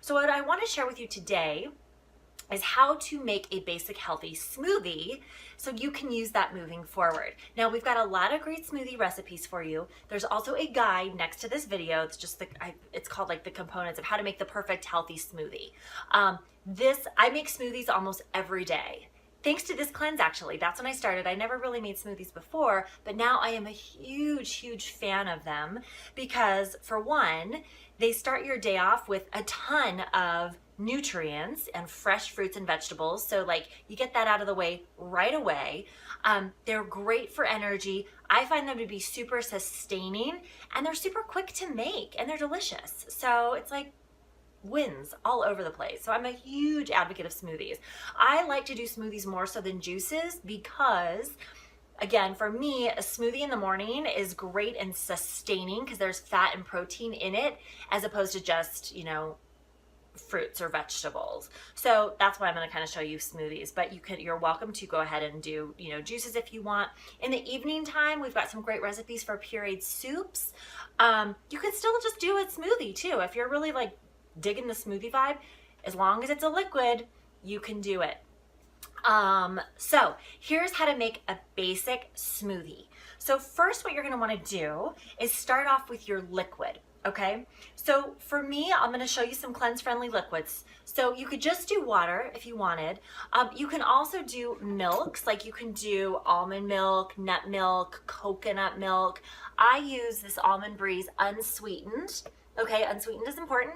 So what I want to share with you today is how to make a basic healthy smoothie so you can use that moving forward. Now we've got a lot of great smoothie recipes for you. There's also a guide next to this video. It's just it's called like the components of how to make the perfect healthy smoothie. I make smoothies almost every day. Thanks to this cleanse, actually. That's when I started. I never really made smoothies before, but now I am a huge fan of them because, for one, they start your day off with a ton of nutrients and fresh fruits and vegetables. So like you get that out of the way right away. They're great for energy. I find them to be super sustaining, and they're super quick to make, and they're delicious. So it's like wins all over the place. So I'm a huge advocate of smoothies. I like to do smoothies more so than juices because, again, for me, a smoothie in the morning is great and sustaining because there's fat and protein in it as opposed to just, fruits or vegetables. So that's why I'm going to kind of show you smoothies, but you're welcome to go ahead and do, juices if you want. In the evening time, we've got some great recipes for pureed soups. You can still just do a smoothie too. If you're really like digging the smoothie vibe, as long as it's a liquid, you can do it. So here's how to make a basic smoothie. So first, what you're going to want to do is start off with your liquid. Okay, so for me, I'm going to show you some cleanse-friendly liquids. So you could just do water if you wanted. You can also do milks, like you can do almond milk, nut milk, coconut milk. I use this Almond Breeze unsweetened. Okay, unsweetened is important.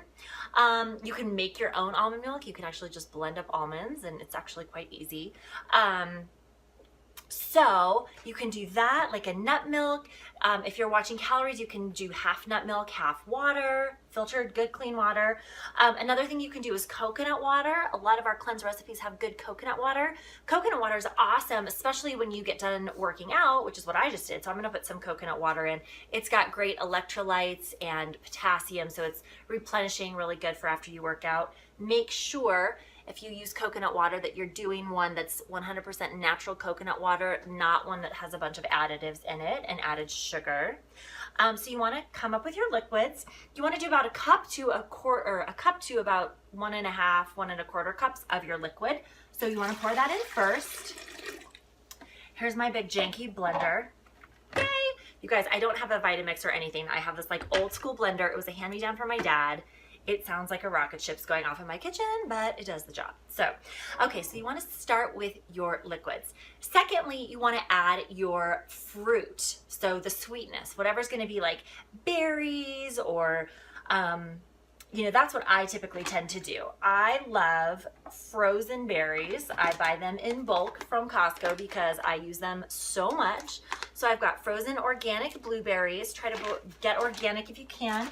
You can make your own almond milk. You can actually just blend up almonds, and it's actually quite easy. So you can do that, like a nut milk. If you're watching calories, you can do half nut milk, half water, filtered, good, clean water. Another thing you can do is coconut water. A lot of our cleanse recipes have good coconut water. Coconut water is awesome, especially when you get done working out, which is what I just did. So I'm gonna put some coconut water in. It's got great electrolytes and potassium, so it's replenishing, really good for after you work out. Make sure if you use coconut water that you're doing one that's 100% natural coconut water, not one that has a bunch of additives in it and added sugar. So you want to come up with your liquids. You want to do about a cup to a quarter, or a cup to about 1.5, 1.25 cups of your liquid. So you want to pour that in first. Here's my big janky blender. Yay! You guys, I don't have a Vitamix or anything. I have this like old school blender. It was a hand-me-down from my dad. It sounds like a rocket ship's going off in my kitchen, but it does the job. So, okay, so you want to start with your liquids. Secondly, you want to add your fruit. So the sweetness, whatever's going to be like berries or, that's what I typically tend to do. I love frozen berries. I buy them in bulk from Costco because I use them so much. So I've got frozen organic blueberries. Try to get organic if you can.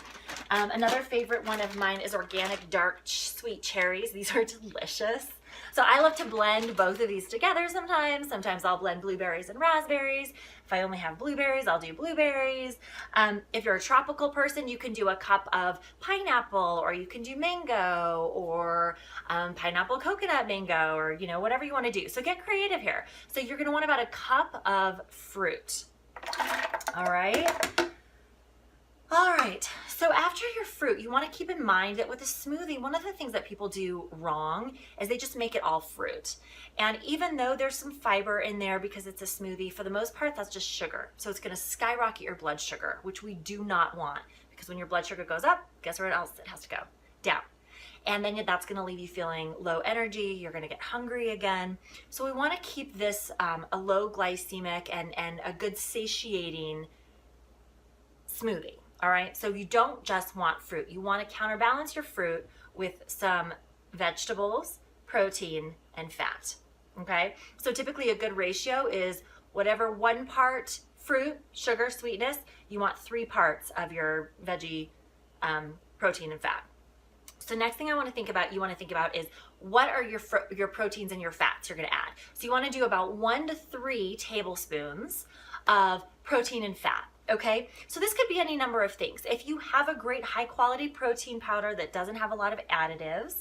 Another favorite one of mine is organic dark sweet cherries. These are delicious. So I love to blend both of these together sometimes. Sometimes I'll blend blueberries and raspberries. If I only have blueberries, I'll do blueberries. If you're a tropical person, you can do a cup of pineapple, or you can do mango, or pineapple coconut mango, or whatever you want to do. So get creative here. So you're going to want about a cup of fruit. All right. So after your fruit, you want to keep in mind that with a smoothie, one of the things that people do wrong is they just make it all fruit. And even though there's some fiber in there because it's a smoothie, for the most part, that's just sugar. So it's going to skyrocket your blood sugar, which we do not want, because when your blood sugar goes up, guess where else it has to go? Down. And then that's going to leave you feeling low energy. You're going to get hungry again. So we want to keep this a low glycemic and a good satiating smoothie. All right, so you don't just want fruit. You want to counterbalance your fruit with some vegetables, protein, and fat. Okay, so typically a good ratio is whatever 1 part fruit, sugar, sweetness, you want 3 parts of your veggie, protein, and fat. So next thing you want to think about is what are your proteins and your fats you're going to add. So you want to do about 1 to 3 tablespoons of protein and fat. Okay, so this could be any number of things. If you have a great high quality protein powder that doesn't have a lot of additives,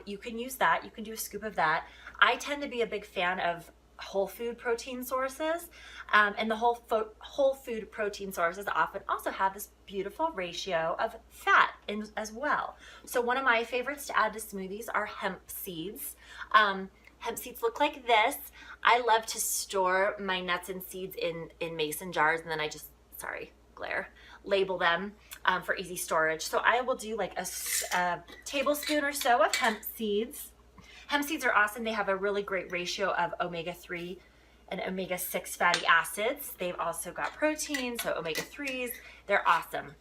you can use that. You can do a scoop of that. I tend to be a big fan of whole food protein sources. And the whole food protein sources often also have this beautiful ratio of fat as well. So one of my favorites to add to smoothies are hemp seeds. Hemp seeds look like this. I love to store my nuts and seeds in mason jars, and then I just, sorry, glare, label them for easy storage. So I will do like a tablespoon or so of hemp seeds. Hemp seeds are awesome. They have a really great ratio of omega-3 and omega-6 fatty acids. They've also got protein, so omega-3s. They're awesome.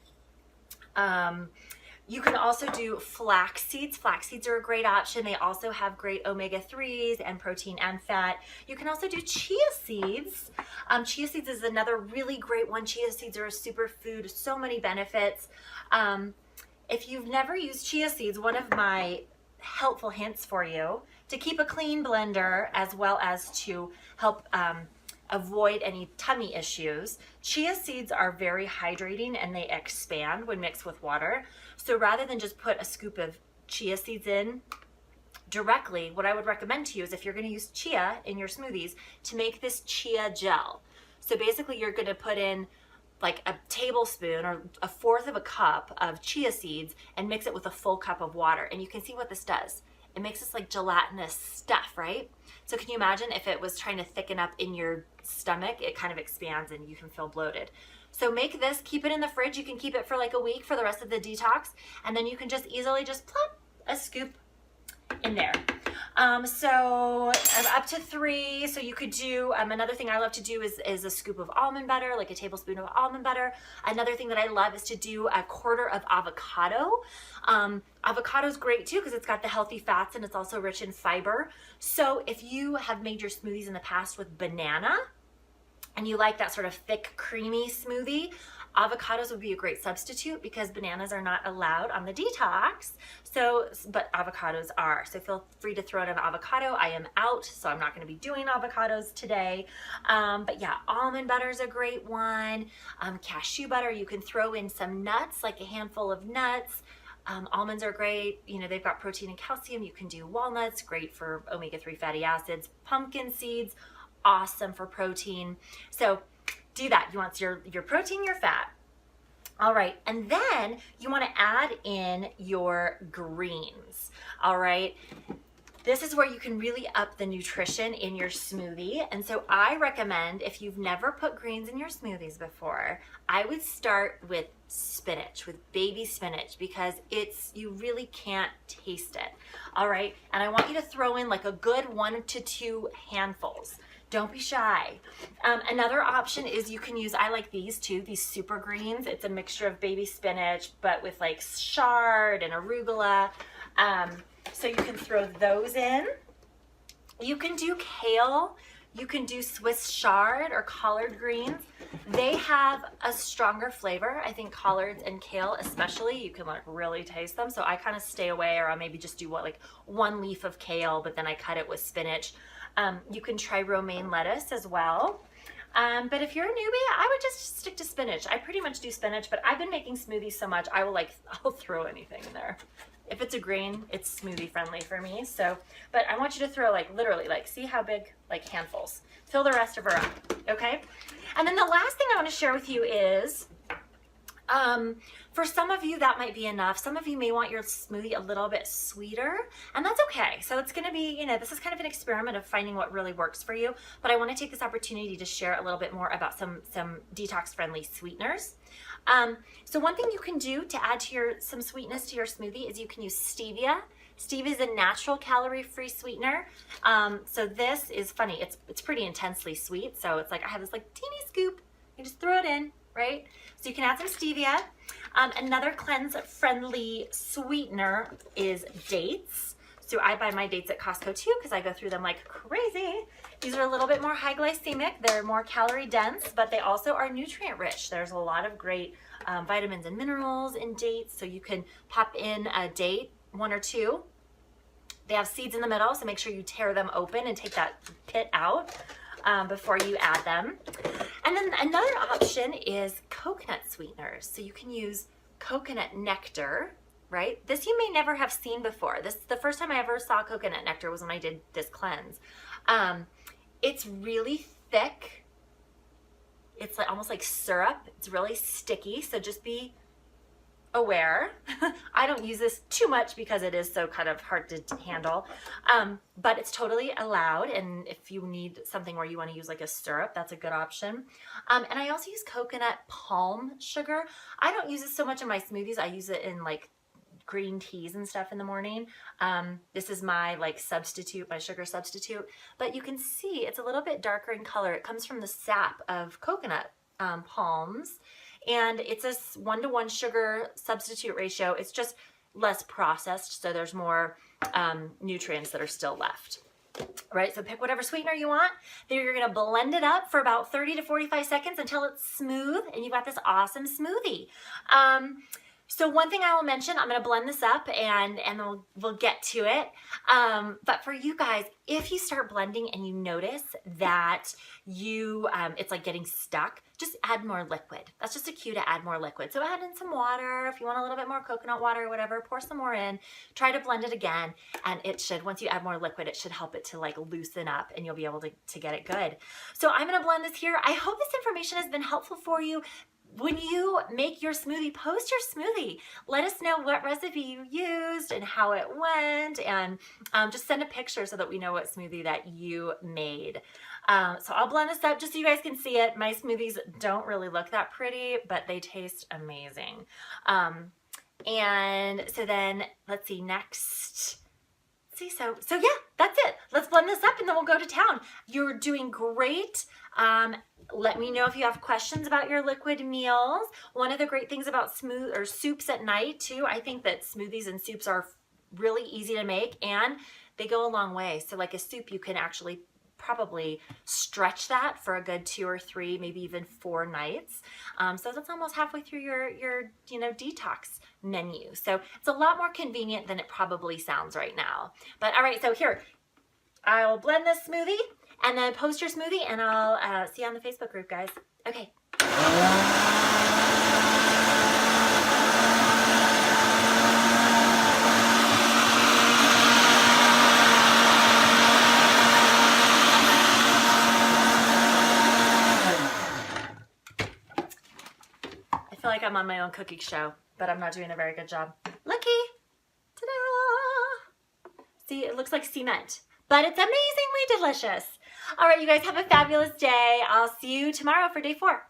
You can also do flax seeds. Flax seeds are a great option. They also have great omega-3s and protein and fat. You can also do chia seeds. Chia seeds is another really great one. Chia seeds are a superfood, so many benefits. If you've never used chia seeds, one of my helpful hints for you to keep a clean blender, as well as to help avoid any tummy issues. Chia seeds are very hydrating and they expand when mixed with water. So rather than just put a scoop of chia seeds in directly, what I would recommend to you is, if you're going to use chia in your smoothies, to make this chia gel. So basically you're going to put in like a tablespoon or a fourth of a cup of chia seeds and mix it with a full cup of water. And you can see what this does. It makes this like gelatinous stuff, right? So can you imagine if it was trying to thicken up in your stomach, it kind of expands and you can feel bloated. So make this, keep it in the fridge. You can keep it for like a week for the rest of the detox. And then you can just easily just plop a scoop in there. So up to 3. So you could do, another thing I love to do is a scoop of almond butter, like a tablespoon of almond butter. Another thing that I love is to do a quarter of avocado. Avocado is great too because it's got the healthy fats and it's also rich in fiber. So if you have made your smoothies in the past with banana and you like that sort of thick, creamy smoothie, avocados would be a great substitute because bananas are not allowed on the detox. So, but avocados are. So feel free to throw in an avocado. I am out, so I'm not going to be doing avocados today. But yeah, almond butter is a great one. Cashew butter, you can throw in some nuts, like a handful of nuts. Almonds are great. You know, they've got protein and calcium. You can do walnuts, great for omega-3 fatty acids. Pumpkin seeds, awesome for protein. So do that. You want your protein, your fat. All right, and then you want to add in your greens. All right, this is where you can really up the nutrition in your smoothie. And so I recommend, if you've never put greens in your smoothies before, I would start with spinach, with baby spinach, because you really can't taste it. All right, and I want you to throw in like a good 1 to 2 handfuls. Don't be shy. Another option is you can use, I like these too, these super greens. It's a mixture of baby spinach, but with like chard and arugula. So you can throw those in. You can do kale. You can do Swiss chard or collard greens. They have a stronger flavor. I think collards and kale especially, you can like really taste them. So I kind of stay away, or I'll maybe just do like 1 leaf of kale, but then I cut it with spinach. You can try romaine lettuce as well. But if you're a newbie, I would just stick to spinach. I pretty much do spinach, but I've been making smoothies so much, I'll throw anything in there. If it's a green, it's smoothie friendly for me. So, but I want you to throw like literally, like, see how big, like handfuls. Fill the rest of her up, okay? And then the last thing I want to share with you is, for some of you that might be enough. Some of you may want your smoothie a little bit sweeter, and that's okay. So it's going to be, you know, this is kind of an experiment of finding what really works for you, but I want to take this opportunity to share a little bit more about some detox friendly sweeteners. So one thing you can do to add to some sweetness to your smoothie is you can use stevia. Stevia is a natural calorie-free sweetener. So this is funny. It's pretty intensely sweet. So it's like I have this like teeny scoop. You just throw it in, right? So you can add some stevia. Another cleanse-friendly sweetener is dates. So I buy my dates at Costco too because I go through them like crazy. These are a little bit more high glycemic. They're more calorie dense, but they also are nutrient rich. There's a lot of great vitamins and minerals in dates. So you can pop in a date, 1 or 2. They have seeds in the middle, so make sure you tear them open and take that pit out before you add them. And then another option is coconut sweeteners. So you can use coconut nectar, right? This you may never have seen before. The first time I ever saw coconut nectar was when I did this cleanse. It's really thick. It's like almost like syrup. It's really sticky, so just be aware. I don't use this too much because it is so kind of hard to handle, but it's totally allowed. And if you need something where you want to use like a syrup, that's a good option. And I also use coconut palm sugar. I don't use it so much in my smoothies. I use it in like green teas and stuff in the morning. This is my like substitute, my sugar substitute, but you can see it's a little bit darker in color. It comes from the sap of coconut palms, and it's a 1-to-1 sugar substitute ratio. It's just less processed, so there's more nutrients that are still left. Right, so pick whatever sweetener you want. Then you're gonna blend it up for about 30 to 45 seconds until it's smooth, and you've got this awesome smoothie. So one thing I will mention, I'm going to blend this up and we'll get to it. But for you guys, if you start blending and you notice that it's like getting stuck, just add more liquid. That's just a cue to add more liquid. So add in some water. If you want a little bit more coconut water or whatever, pour some more in, try to blend it again. And it should, once you add more liquid, it should help it to like loosen up and you'll be able to get it good. So I'm going to blend this here. I hope this information has been helpful for you. When you make your smoothie, post your smoothie. Let us know what recipe you used and how it went, and just send a picture so that we know what smoothie that you made. So I'll blend this up just so you guys can see it. My smoothies don't really look that pretty, but they taste amazing. And so then, let's see, next. So yeah, that's it. Let's blend this up and then we'll go to town. You're doing great. Let me know if you have questions about your liquid meals. One of the great things about soups at night too, I think that smoothies and soups are really easy to make and they go a long way. So like a soup, you can actually probably stretch that for a good 2 or 3, maybe even 4 nights. So that's almost halfway through your detox menu. So it's a lot more convenient than it probably sounds right now. But all right, so here, I'll blend this smoothie and then post your smoothie and I'll see you on the Facebook group, guys. Okay. I feel like I'm on my own cooking show, but I'm not doing a very good job. Looky! Ta-da! See, it looks like cement, but it's amazingly delicious. All right, you guys have a fabulous day. I'll see you tomorrow for day 4.